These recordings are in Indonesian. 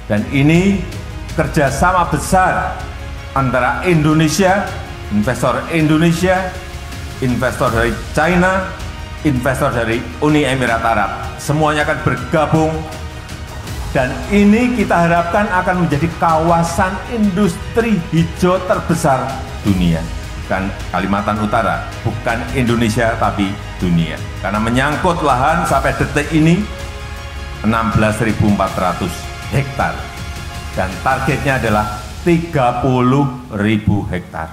Dan ini kerjasama besar antara Indonesia, investor dari China, investor dari Uni Emirat Arab. Semuanya akan bergabung dan ini kita harapkan akan menjadi kawasan industri hijau terbesar dunia. Bukan Kalimantan Utara, bukan Indonesia, tapi dunia. Karena menyangkut lahan sampai detik ini 16.400 hektar. Dan targetnya adalah 30.000 hektar.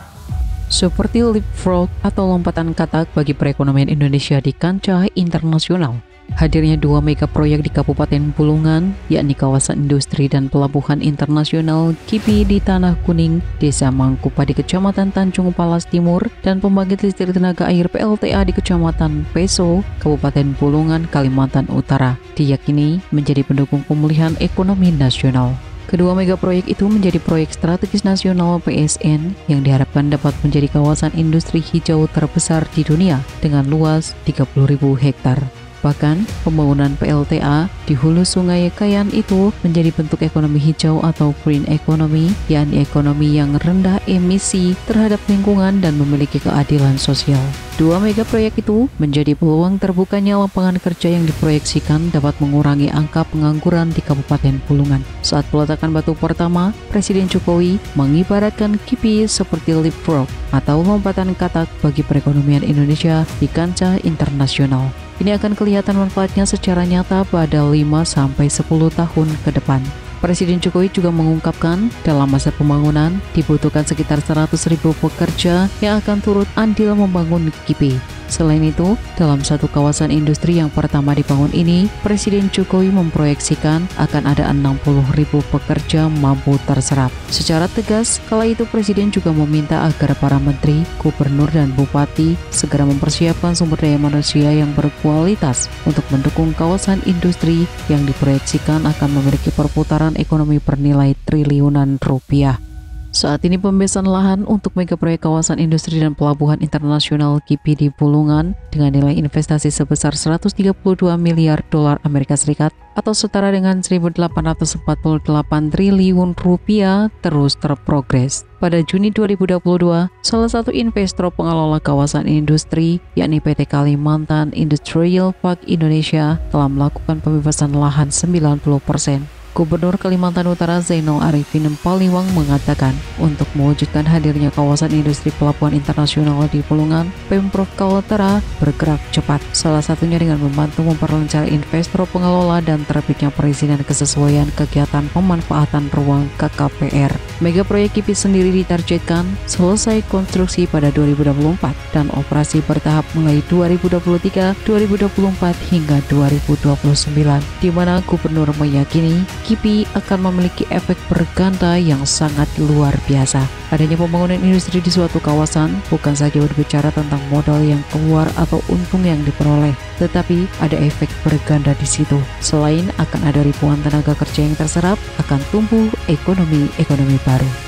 Seperti leapfrog atau lompatan katak bagi perekonomian Indonesia di kancah internasional. Hadirnya 2 mega proyek di Kabupaten Bulungan, yakni kawasan industri dan pelabuhan internasional KIPI di Tanah Kuning, Desa Mangkupadi Kecamatan Tanjung Palas Timur, dan pembangkit listrik tenaga air PLTA di Kecamatan Peso, Kabupaten Bulungan, Kalimantan Utara, diyakini menjadi pendukung pemulihan ekonomi nasional. Kedua mega proyek itu menjadi proyek strategis nasional PSN yang diharapkan dapat menjadi kawasan industri hijau terbesar di dunia dengan luas 30.000 hektar. Bahkan, pembangunan PLTA di hulu Sungai Kayan itu menjadi bentuk ekonomi hijau atau green economy, yakni ekonomi yang rendah emisi terhadap lingkungan dan memiliki keadilan sosial. 2 mega proyek itu menjadi peluang terbukanya lapangan kerja yang diproyeksikan dapat mengurangi angka pengangguran di Kabupaten Bulungan. Saat peletakan batu pertama, Presiden Jokowi mengibaratkan KIPI seperti leapfrog atau lompatan katak bagi perekonomian Indonesia di kancah internasional. Ini akan kelihatan manfaatnya secara nyata pada 5-10 tahun ke depan. Presiden Jokowi juga mengungkapkan dalam masa pembangunan dibutuhkan sekitar 100.000 pekerja yang akan turut andil membangun KIPI. Selain itu, dalam satu kawasan industri yang pertama dibangun ini, Presiden Jokowi memproyeksikan akan ada 60.000 pekerja mampu terserap. Secara tegas, kala itu Presiden juga meminta agar para menteri, gubernur, dan bupati segera mempersiapkan sumber daya manusia yang berkualitas untuk mendukung kawasan industri yang diproyeksikan akan memiliki perputaran ekonomi bernilai triliunan rupiah. Saat ini pembebasan lahan untuk mega proyek kawasan industri dan pelabuhan internasional KIPI di Bulungan dengan nilai investasi sebesar 132 miliar dolar Amerika Serikat atau setara dengan 1.848 triliun rupiah terus terprogres. Pada Juni 2022, salah satu investor pengelola kawasan industri, yakni PT Kalimantan Industrial Park Indonesia, telah melakukan pembebasan lahan 90%. Gubernur Kalimantan Utara Zainal Arifin Paliwang mengatakan untuk mewujudkan hadirnya kawasan industri pelabuhan internasional di Bulungan, Pemprov Kaltara bergerak cepat, salah satunya dengan membantu memperlancar investor pengelola dan terbitnya perizinan kesesuaian kegiatan pemanfaatan ruang KKPR. Mega proyek KIPI sendiri ditargetkan selesai konstruksi pada 2024 dan operasi bertahap mulai 2023, 2024 hingga 2029, di mana Gubernur meyakini KIPI akan memiliki efek berganda yang sangat luar biasa. Adanya pembangunan industri di suatu kawasan bukan saja berbicara tentang modal yang keluar atau untung yang diperoleh, tetapi ada efek berganda di situ. Selain akan ada ribuan tenaga kerja yang terserap, akan tumbuh ekonomi baru.